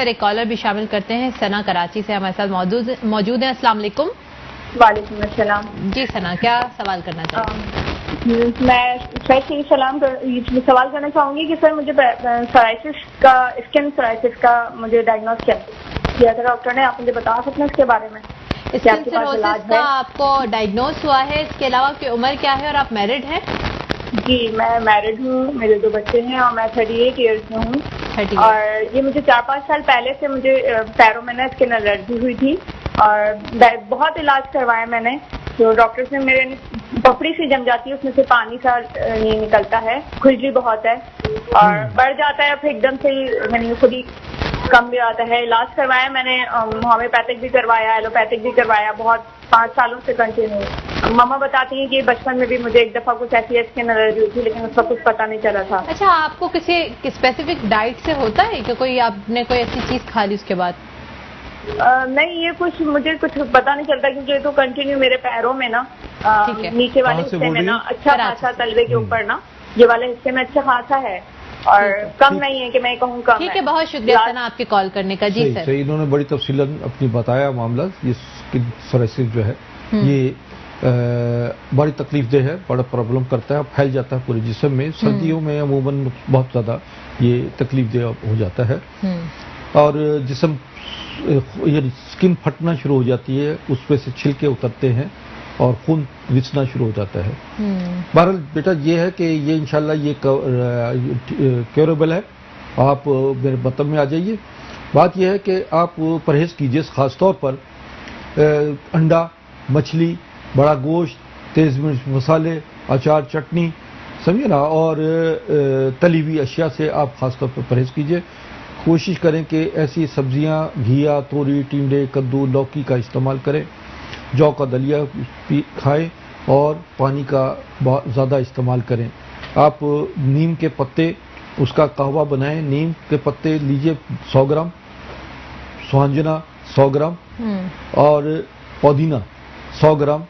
سر ایک کالر بھی شامل کرتے ہیں. ثنا کراچی سے ہمارے ساتھ موجود ہیں. السلام علیکم. وعلیکم السلام. جی ثنا, کیا سوال کرنا چاہیں گے؟ میں سوال کرنا چاہوں گی کہ سر مجھے سورائسس کا, اسکن سورائسس کا مجھے ڈائگنوز کیا تھا ڈاکٹر نے, آپ مجھے بتا سکتے ہیں اس کے بارے میں؟ اسکن سروسس کا آپ کو ڈائگنوز ہوا ہے, اس کے علاوہ آپ کی عمر کیا ہے اور آپ میرڈ ہیں؟ جی میں میرڈ ہوں, میرے 2 بچے ہیں اور میں 38 ایئرس میں ہوں. اور یہ مجھے 4-5 سال پہلے سے مجھے پیروں میں نا اسکن الرجی ہوئی تھی اور بہت علاج کروایا میں نے. تو ڈاکٹرس نے میرے پپڑی سی جم جاتی ہے, اس میں سے پانی سا نہیں نکلتا ہے, کھجلی بہت ہے اور بڑھ جاتا ہے, پھر ایک دم سے ہی خود ہی کم بھی آتا ہے. علاج کروایا میں نے, ہومیوپیتھک بھی کروایا, ایلوپیتھک بھی کروایا, بہت 5 سالوں سے کنٹینیو. ماما بتاتی ہیں کہ بچپن میں بھی مجھے ایک دفعہ کچھ ایسی اسکن الرجی ہوئی تھی لیکن اس کا کچھ پتہ نہیں چلا تھا. اچھا, آپ کو کسی اسپیسیفک ڈائٹ سے ہوتا ہے کہ کوئی آپ نے کوئی ایسی چیز کھا لی اس کے بعد؟ نہیں, یہ مجھے کچھ پتا نہیں چلتا کیونکہ یہ تو کنٹینیو میرے پیروں میں نا نیچے والے حصے میں نا اچھا خاصا, تلوے کے اوپر نا یہ والے حصے میں اچھا خاصا ہے اور کم نہیں ہے کہ میں کہوں کم. ٹھیک ہے, بہت شکریہ ثنا آپ کے کال کرنے کا. جی سر, انہوں نے بڑی تفصیل اپنی بتایا معاملہ. یہ اسکن سورائسس جو ہے یہ بڑی تکلیف دہ ہے, بڑا پرابلم کرتا ہے, پھیل جاتا ہے پورے جسم میں. سردیوں میں عموماً بہت زیادہ یہ تکلیف دہ ہو جاتا ہے اور جسم اسکن پھٹنا شروع ہو جاتی ہے, اس پہ سے چھلکے اترتے ہیں اور خون رسنا شروع ہو جاتا ہے. بہرحال بیٹا یہ ہے کہ یہ انشاءاللہ یہ کیوریبل ہے. آپ میرے مطلب میں آ جائیے. بات یہ ہے کہ آپ پرہیز کیجیے, خاص طور پر انڈا, مچھلی, بڑا گوشت, تیز مرچ مسالے, اچار, چٹنی, سمجھے نا, اور تلی ہوئی اشیاء سے آپ خاص طور پر پرہیز کیجیے. کوشش کریں کہ ایسی سبزیاں گھیا, توری, ٹینڈے, کدو, لوکی کا استعمال کریں. جو کا دلیا کھائیں اور پانی کا زیادہ استعمال کریں. آپ نیم کے پتے اس کا قہوہ بنائیں. نیم کے پتے لیجئے 100 گرام, سوہنجنا 100 گرام اور پودینہ 100 گرام.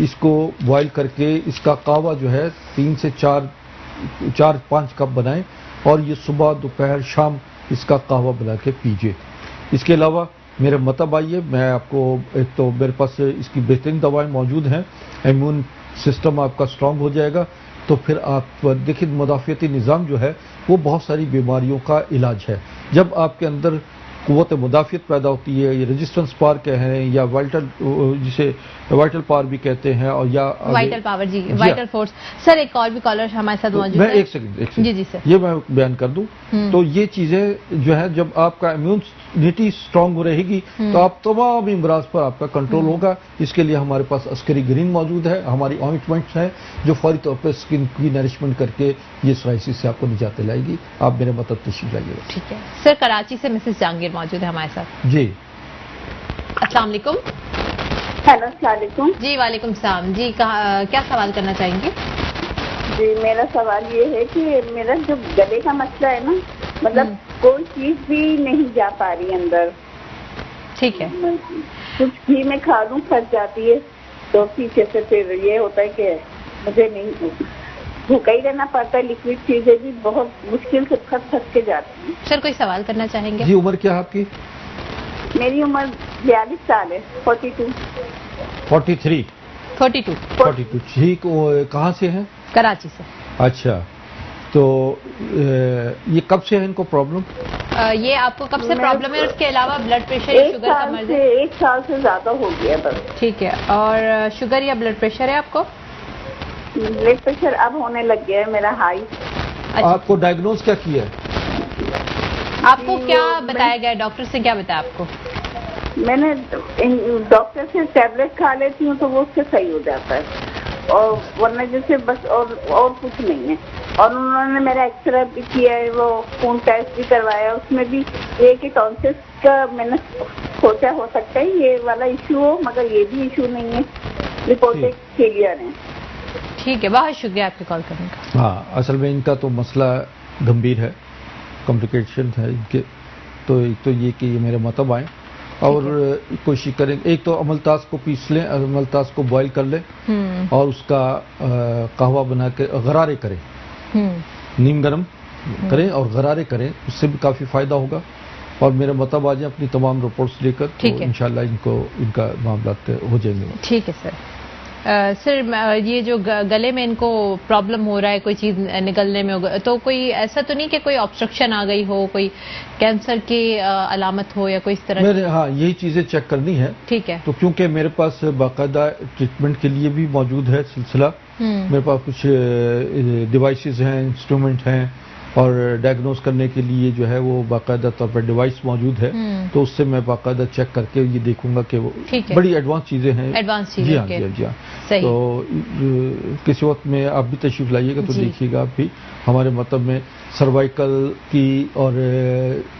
اس کو بوائل کر کے اس کا قہوہ جو ہے 3 سے 4-5 کپ بنائیں اور یہ صبح, دوپہر, شام اس کا قہوہ بنا کے پیجئے. اس کے علاوہ میرے مطلب آئیے, میں آپ کو ایک تو میرے پاس اس کی بہترین دوائیں موجود ہیں. ایمیون سسٹم آپ کا اسٹرانگ ہو جائے گا تو پھر آپ دیکھیں مدافعتی نظام جو ہے وہ بہت ساری بیماریوں کا علاج ہے. جب آپ کے اندر قوت مدافعت پیدا ہوتی ہے, یہ ریزسٹنس پاور کہیں یا جسے وائٹل پاور بھی کہتے ہیں, اور یا وائٹل پاور, جی وائٹل فورس. سر ایک اور بھی کالر ہمارے ساتھ موجود ہے. میں ایک سیکنڈ جی جی سر, یہ میں بیان کر دوں. تو یہ چیزیں جو ہے جب آپ کا امیونٹی اسٹرانگ رہے گی تو آپ تمام امراض پر آپ کا کنٹرول ہوگا. اس کے لیے ہمارے پاس عسکری گرین موجود ہے, ہماری آئنٹمنٹس ہیں جو فوری طور پر اسکن کی نرشمنٹ کر کے یہ سورائسس سے آپ کو نجات لائے گی. آپ میرے مطلب تشریف لائیے. ٹھیک ہے سر. کراچی سے مسز جہانگیر موجود ہے ہمارے ساتھ. جی السلام علیکم. ہیلو, السلام علیکم. جی وعلیکم السلام. جی کیا سوال کرنا چاہیں گے؟ جی میرا سوال یہ ہے کہ میرا جو گلے کا مسئلہ ہے نا, مطلب کوئی چیز بھی نہیں جا پا رہی اندر. ٹھیک ہے. کچھ بھی میں کھا لوں پھنس جاتی ہے تو پیچھے سے پھر یہ ہوتا ہے کہ مجھے نہیں بھوکا ہی رہنا پڑتا ہے. لکوڈ چیزیں بھی بہت مشکل سے پھنس کے جاتی ہیں. سر کوئی سوال کرنا چاہیں گے؟ جی عمر کیا ہے آپ کی؟ میری عمر 42 سال ہے. 42. 42. ٹھیک. کہاں سے ہیں؟ کراچی سے. اچھا, تو یہ کب سے ہے ان کو پرابلم؟ یہ آپ کو کب سے پرابلم ہے؟ اس کے علاوہ بلڈ پریشر یا شوگر کا مرض ہے؟ 1 سال سے زیادہ ہو گیا بس. ٹھیک ہے. اور شوگر یا بلڈ پریشر ہے آپ کو؟ بلڈ پریشر اب ہونے لگ گیا ہے میرا ہائی. آپ کو ڈائگنوز کیا کیا ہے؟ آپ کو کیا بتایا گیا, ڈاکٹر سے کیا بتایا آپ کو؟ میں نے ڈاکٹر سے ٹیبلٹ کھا لیتی ہوں تو وہ اس سے صحیح ہو جاتا ہے, اور ورنہ جیسے بس اور کچھ نہیں ہے. اور انہوں نے میرا ایکس رے بھی کیا ہے, وہ خون ٹیسٹ بھی کروایا, اس میں بھی یہ کہ ٹونسلس کا میں نے سوچا ہو سکتا ہے یہ والا ایشو ہو, مگر یہ بھی ایشو نہیں ہے. رپورٹیں کلیئر ہیں. ٹھیک ہے, بہت شکریہ آپ کے کال کرنے کا. ہاں, اصل میں ان کا تو مسئلہ گمبھیر ہے, کمپلیکیشن ہے ان کے. تو ایک تو یہ کہ یہ میرے مطلب آئیں اور کوشش کریں. ایک تو املتاس کو پیس لیں, املتاس کو بوائل کر لیں اور اس کا قہوہ بنا کے غرارے کریں, نیم گرم کریں اور غرارے کریں, اس سے بھی کافی فائدہ ہوگا. اور میرے مطلب آ جائیں اپنی تمام رپورٹس لے کر، تو انشاءاللہ ان کا معاملات ہو جائیں گے. ٹھیک ہے سر. سر یہ جو گلے میں ان کو پرابلم ہو رہا ہے، کوئی چیز نکلنے میں ہوگا، تو کوئی ایسا تو نہیں کہ کوئی آبسٹرکشن آ گئی ہو، کوئی کینسر کی علامت ہو یا کوئی اس طرح؟ ہاں یہی چیزیں چیک کرنی ہے. ٹھیک ہے. تو کیونکہ میرے پاس باقاعدہ ٹریٹمنٹ کے لیے بھی موجود ہے سلسلہ، میرے پاس کچھ ڈیوائسز ہیں، انسٹرومنٹ ہیں، اور ڈائگنوز کرنے کے لیے جو ہے وہ باقاعدہ طور پر ڈیوائس موجود ہے، تو اس سے میں باقاعدہ چیک کر کے یہ دیکھوں گا کہ وہ بڑی ایڈوانس چیزیں ہیں. جی ہاں جی ہاں. تو کسی وقت میں آپ بھی تشریف لائیے گا تو دیکھیے گا آپ بھی. ہمارے مطلب میں سروائیکل کی اور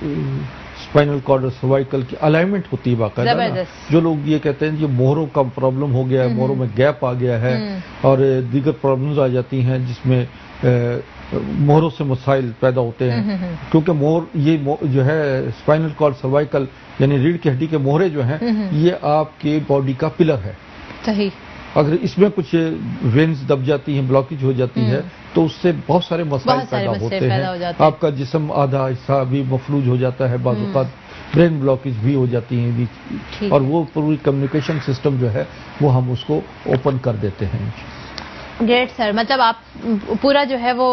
اسپائنل کارڈ اور سروائیکل کی الائنمنٹ ہوتی ہے باقاعدہ. جو لوگ یہ کہتے ہیں کہ مہروں کا پرابلم ہو گیا ہے، مہروں میں گیپ آ گیا ہے، اور دیگر پرابلمز آ جاتی ہیں جس میں مہروں سے مسائل پیدا ہوتے ہیں، کیونکہ مہر یہ جو ہے اسپائنل کارڈ سروائیکل یعنی ریڑھ کی ہڈی کے مہرے جو ہیں یہ آپ کے باڈی کا پلر ہے. صحیح. اگر اس میں کچھ وینز دب جاتی ہیں، بلاکیج ہو جاتی ہے، تو اس سے بہت سارے مسائل پیدا ہوتے ہیں. آپ کا جسم آدھا حصہ بھی مفلوج ہو جاتا ہے، بعض اوقات برین بلاکیج بھی ہو جاتی ہیں، اور وہ پوری کمیونیکیشن سسٹم جو ہے وہ ہم اس کو اوپن کر دیتے ہیں. گریٹ سر. مطلب آپ پورا جو ہے وہ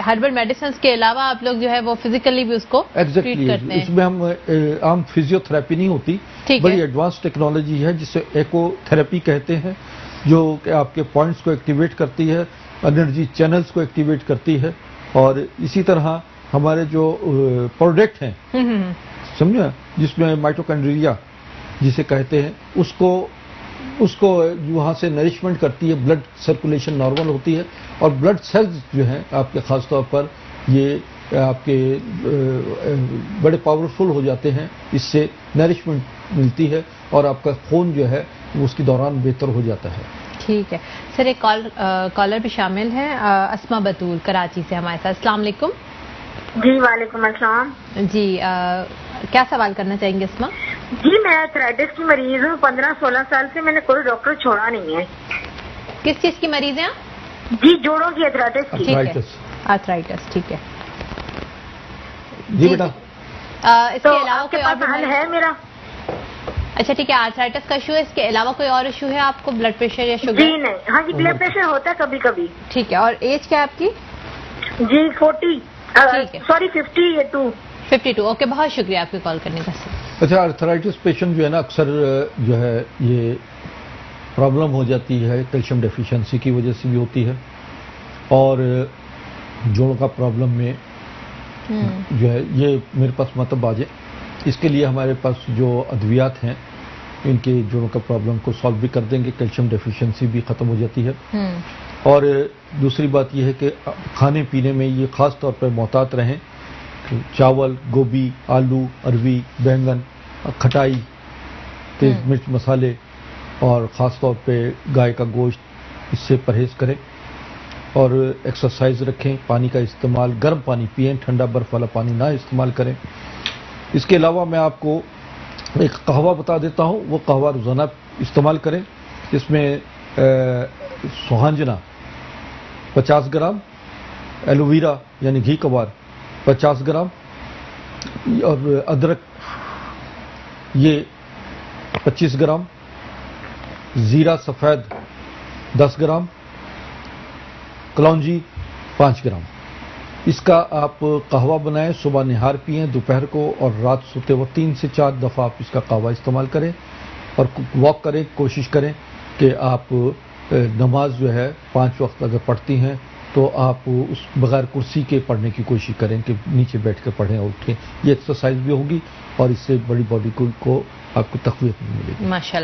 ہربل میڈیسنز کے علاوہ آپ لوگ جو ہے وہ فزیکلی بھی اس کو ٹریٹ کرتے ہیں. اس میں ہم عام فزیو تھراپی نہیں ہوتی، بڑی ایڈوانس ٹیکنالوجی ہے جسے ایکو تھراپی کہتے ہیں، جو کہ آپ کے پوائنٹس کو ایکٹیویٹ کرتی ہے، انرجی چینلز کو ایکٹیویٹ کرتی ہے. اور اسی طرح ہمارے جو پروڈکٹ ہیں سمجھا، جس میں مائٹوکانڈریا جسے کہتے ہیں، اس کو وہاں سے نرشمنٹ کرتی ہے، بلڈ سرکولیشن نارمل ہوتی ہے، اور بلڈ سیلز جو ہیں آپ کے خاص طور پر یہ آپ کے بڑے پاورفل ہو جاتے ہیں، اس سے نرشمنٹ ملتی ہے، اور آپ کا خون جو ہے اس کے دوران بہتر ہو جاتا ہے. ٹھیک ہے سر. ایک کالر بھی شامل ہیں، اسما بطول کراچی سے ہمارے ساتھ. السلام علیکم. جی وعلیکم السلام. جی کیا سوال کرنا چاہیں گے اسما؟ جی میں آرتھرائٹس کی مریض ہوں، 15-16 سال سے میں نے کوئی ڈاکٹر چھوڑا نہیں ہے. کس چیز کی مریض ہیں آپ؟ جی جوڑوں کی آرتھرائٹس کی. آرتھرائٹس. ٹھیک ہے جی بیٹا. اس کے علاوہ کوئی اور حل ہے میرا؟ اچھا ٹھیک ہے. آرتھرائٹس کا ایشو ہے، اس کے علاوہ کوئی اور ایشو ہے آپ کو؟ بلڈ پریشر یا شوگر؟ جی نہیں. ہاں جی بلڈ پریشر ہوتا ہے کبھی کبھی. ٹھیک ہے. اور ایج کیا ہے آپ کی؟ جی 40 سوری 52. 52. اوکے. بہت شکریہ آپ کی کال کرنے کا. اچھا آرتھرائٹس پیشنٹ جو ہے نا اکثر جو ہے یہ پرابلم ہو جاتی ہے، کیلشیم ڈیفیشنسی کی وجہ سے بھی ہوتی ہے، اور جوڑوں کا پرابلم میں جو ہے یہ میرے پاس مطلب آ جائے. اس کے لیے ہمارے پاس جو ادویات ہیں ان کے جوڑوں کا پرابلم کو سالو بھی کر دیں گے، کیلشیم ڈیفیشنسی بھی ختم ہو جاتی ہے. اور دوسری بات یہ ہے کہ کھانے پینے میں یہ خاص طور پر محتاط رہیں. چاول، گوبھی، آلو، اروی، بینگن، کھٹائی، تیز مرچ مسالے، اور خاص طور پہ گائے کا گوشت، اس سے پرہیز کریں. اور ایکسرسائز رکھیں، پانی کا استعمال، گرم پانی پئیں، ٹھنڈا برف والا پانی نہ استعمال کریں. اس کے علاوہ میں آپ کو ایک قہوہ بتا دیتا ہوں، وہ قہوہ روزانہ استعمال کریں. اس میں سوہانجنا 50 گرام، ایلوویرا یعنی گھی کبار 50 گرام، اور ادرک یہ 25 گرام، زیرہ سفید 10 گرام، کلونجی 5 گرام. اس کا آپ قہوہ بنائیں، صبح نہار پئیں، دوپہر کو اور رات سوتے وقت 3 سے 4 دفعہ آپ اس کا قہوہ استعمال کریں. اور واک کریں. کوشش کریں کہ آپ نماز جو ہے 5 وقت اگر پڑھتی ہیں تو آپ اس بغیر کرسی کے پڑھنے کی کوشش کریں کہ نیچے بیٹھ کر پڑھیں اور اٹھیں. یہ ایکسرسائز بھی ہوگی اور اس سے بڑی باڈی کو آپ کو تقویت ملے گی. ماشاءاللہ.